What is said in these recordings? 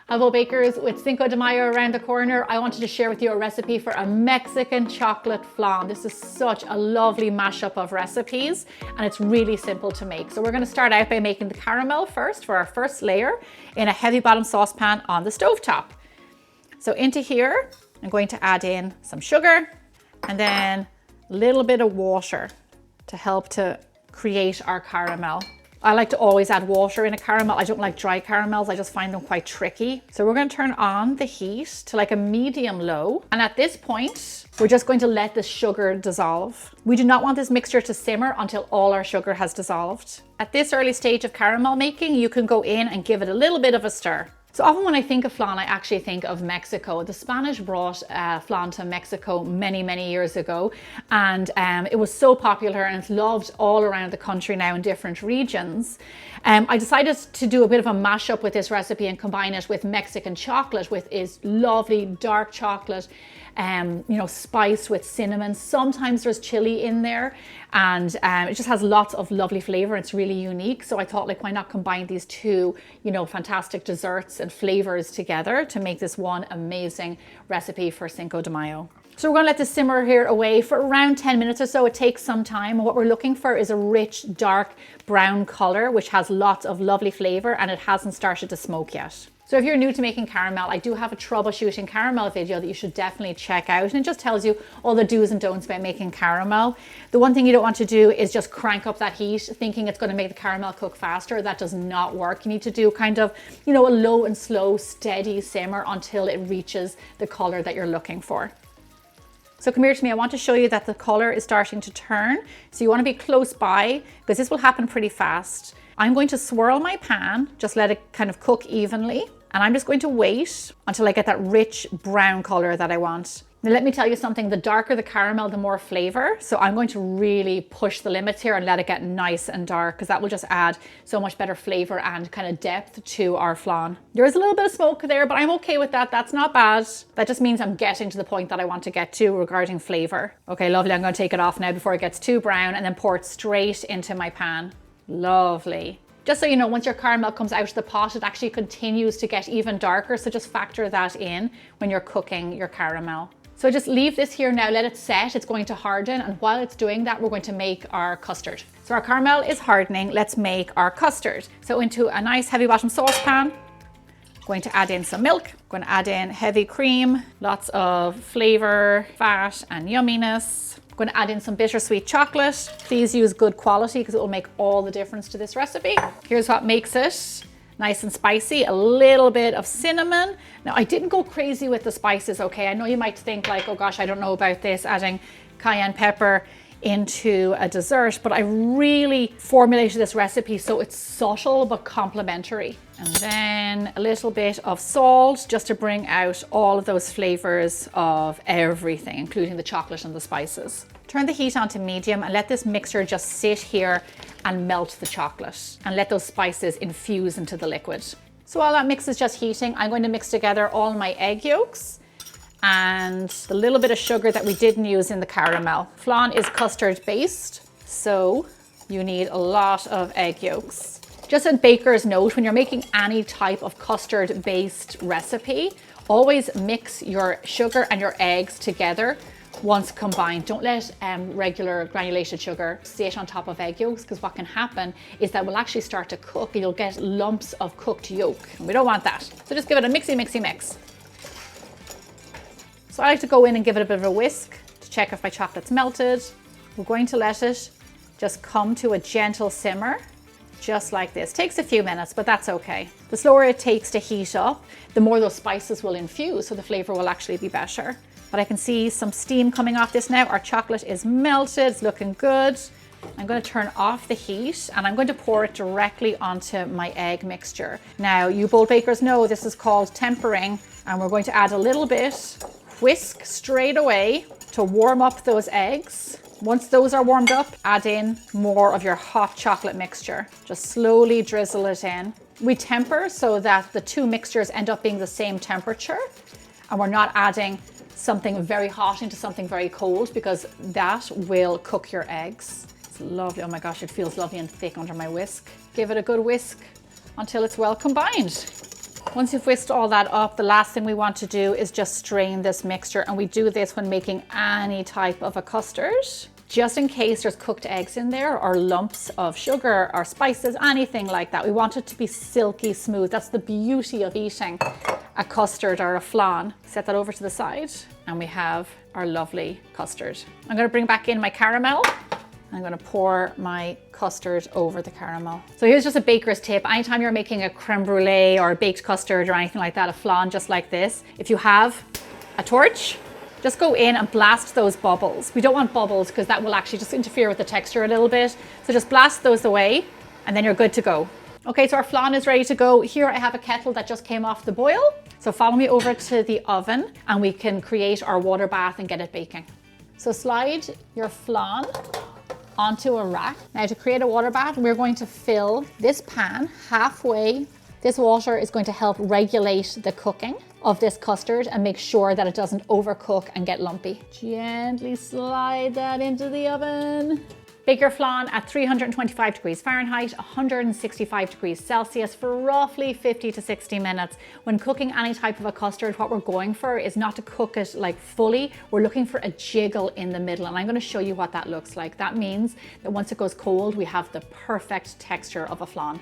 Hello bakers, with Cinco de Mayo around the corner, I wanted to share with you a recipe for a Mexican chocolate flan. This is such a lovely mashup of recipes and it's really simple to make. So we're going to start out by making the caramel first for our first layer in a heavy bottom saucepan on the stovetop. So into here, I'm going to add in some sugar and then a little bit of water to help to create our caramel. I like to always add water in a caramel. I don't like dry caramels. I just find them quite tricky. So we're going to turn on the heat to like a medium low. And at this point, we're just going to let the sugar dissolve. We do not want this mixture to simmer until all our sugar has dissolved. At this early stage of caramel making, you can go in and give it a little bit of a stir. So often when I think of flan, I actually think of Mexico. The Spanish brought flan to Mexico many, many years ago. And it was so popular and it's loved all around the country now in different regions. I decided to do a bit of a mashup with this recipe and combine it with Mexican chocolate, with its lovely dark chocolate, spice with cinnamon. Sometimes there's chili in there and it just has lots of lovely flavor. It's really unique. So I thought, like, why not combine these two, fantastic desserts and flavors together to make this one amazing recipe for Cinco de Mayo. So we're going to let this simmer here away for around 10 minutes or so. It takes some time. What we're looking for is a rich, dark brown color, which has lots of lovely flavor and it hasn't started to smoke yet. So if you're new to making caramel, I do have a troubleshooting caramel video that you should definitely check out. And it just tells you all the do's and don'ts about making caramel. The one thing you don't want to do is just crank up that heat thinking it's going to make the caramel cook faster. That does not work. You need to do kind of, a low and slow, steady simmer until it reaches the color that you're looking for. So come here to me, I want to show you that the color is starting to turn. So you want to be close by because this will happen pretty fast. I'm going to swirl my pan, just let it kind of cook evenly. And I'm just going to wait until I get that rich brown color that I want. Now let me tell you something, the darker the caramel, the more flavor. So I'm going to really push the limits here and let it get nice and dark because that will just add so much better flavor and kind of depth to our flan. There is a little bit of smoke there, but I'm okay with that. That's not bad. That just means I'm getting to the point that I want to get to regarding flavor. Okay, lovely. I'm going to take it off now before it gets too brown and then pour it straight into my pan. Lovely. Just so you know, once your caramel comes out of the pot, it actually continues to get even darker. So just factor that in when you're cooking your caramel. So just leave this here now, let it set. It's going to harden. And while it's doing that, we're going to make our custard. So our caramel is hardening. Let's make our custard. So into a nice heavy bottom saucepan, going to add in some milk, going to add in heavy cream, lots of flavor, fat and yumminess. I'm going to add in some bittersweet chocolate. Please use good quality because it will make all the difference to this recipe. Here's what makes it nice and spicy, a little bit of cinnamon. Now I didn't go crazy with the spices, okay? I know you might think like, oh gosh, I don't know about this, adding cayenne pepper into a dessert, but I really formulated this recipe so it's subtle but complementary. And then a little bit of salt just to bring out all of those flavors of everything, including the chocolate and the spices. Turn the heat on to medium and let this mixture just sit here and melt the chocolate and let those spices infuse into the liquid. So while that mix is just heating, I'm going to mix together all my egg yolks and the little bit of sugar that we didn't use in the caramel. Flan is custard based, so you need a lot of egg yolks. Just a baker's note, when you're making any type of custard based recipe, always mix your sugar and your eggs together once combined. Don't let regular granulated sugar sit on top of egg yolks because what can happen is that will actually start to cook and you'll get lumps of cooked yolk. And we don't want that. So just give it a mixy mix. So I like to go in and give it a bit of a whisk to check if my chocolate's melted. We're going to let it just come to a gentle simmer, just like this. Takes a few minutes, but that's okay. The slower it takes to heat up, the more those spices will infuse, so the flavor will actually be better. But I can see some steam coming off this now. Our chocolate is melted, it's looking good. I'm going to turn off the heat and I'm going to pour it directly onto my egg mixture. Now, you bold bakers know this is called tempering, and we're going to add a little bit. Whisk straight away to warm up those eggs. Once those are warmed up, add in more of your hot chocolate mixture. Just slowly drizzle it in. We temper so that the two mixtures end up being the same temperature and we're not adding something very hot into something very cold because that will cook your eggs. It's lovely. Oh my gosh, it feels lovely and thick under my whisk. Give it a good whisk until it's well combined. Once you've whisked all that up, the last thing we want to do is just strain this mixture, and we do this when making any type of a custard. Just in case there's cooked eggs in there or lumps of sugar or spices, anything like that. We want it to be silky smooth. That's the beauty of eating a custard or a flan. Set that over to the side, and we have our lovely custard. I'm going to bring back in my caramel. I'm going to pour my custard over the caramel. So here's just a baker's tip. Anytime you're making a creme brulee or a baked custard or anything like that, a flan just like this, if you have a torch, just go in and blast those bubbles. We don't want bubbles because that will actually just interfere with the texture a little bit. So just blast those away and then you're good to go. Okay, so our flan is ready to go. Here I have a kettle that just came off the boil. So follow me over to the oven and we can create our water bath and get it baking. So slide your flan onto a rack. Now to create a water bath, we're going to fill this pan halfway. This water is going to help regulate the cooking of this custard and make sure that it doesn't overcook and get lumpy. Gently slide that into the oven. Bake your flan at 325 degrees Fahrenheit, 165 degrees Celsius for roughly 50 to 60 minutes. When cooking any type of a custard, what we're going for is not to cook it like fully. We're looking for a jiggle in the middle, and I'm going to show you what that looks like. That means that once it goes cold, we have the perfect texture of a flan.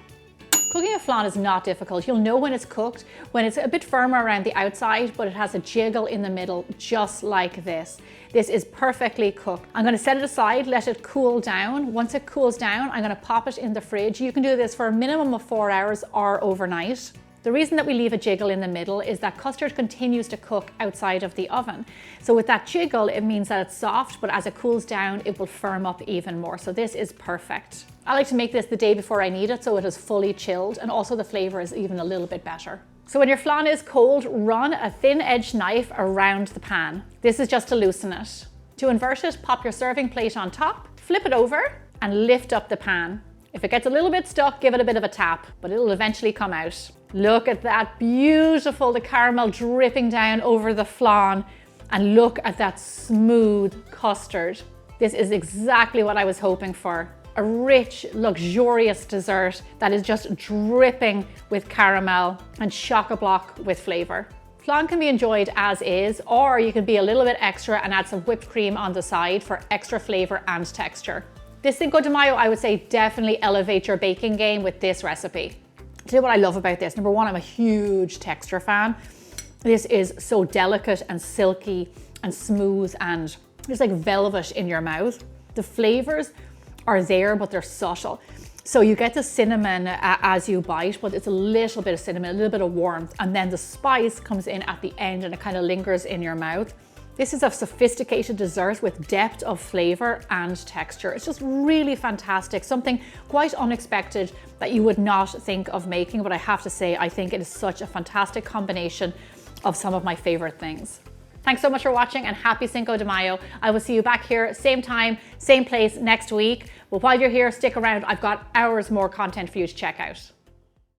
Cooking a flan is not difficult. You'll know when it's cooked, when it's a bit firmer around the outside, but it has a jiggle in the middle, just like this. This is perfectly cooked. I'm going to set it aside, let it cool down. Once it cools down, I'm going to pop it in the fridge. You can do this for a minimum of 4 hours or overnight. The reason that we leave a jiggle in the middle is that custard continues to cook outside of the oven. So with that jiggle, it means that it's soft, but as it cools down, it will firm up even more. So this is perfect. I like to make this the day before I need it, so it is fully chilled, and also the flavor is even a little bit better. So when your flan is cold, run a thin-edged knife around the pan. This is just to loosen it. To invert it, pop your serving plate on top, flip it over, and lift up the pan. If it gets a little bit stuck, give it a bit of a tap, but it'll eventually come out. Look at that, beautiful, the caramel dripping down over the flan, and look at that smooth custard. This is exactly what I was hoping for. A rich, luxurious dessert that is just dripping with caramel and chock-a-block with flavor. Flan can be enjoyed as is, or you can be a little bit extra and add some whipped cream on the side for extra flavor and texture. This Cinco de Mayo, I would say, definitely elevate your baking game with this recipe. Tell you what I love about this. Number one, I'm a huge texture fan. This is so delicate and silky and smooth and it's like velvet in your mouth. The flavors are there, but they're subtle. So you get the cinnamon as you bite, but it's a little bit of cinnamon, a little bit of warmth, and then the spice comes in at the end and it kind of lingers in your mouth. This is a sophisticated dessert with depth of flavor and texture. It's just really fantastic, something quite unexpected that you would not think of making, but I have to say, I think it is such a fantastic combination of some of my favorite things. Thanks so much for watching and happy Cinco de Mayo. I will see you back here, same time, same place next week. But while you're here, stick around. I've got hours more content for you to check out.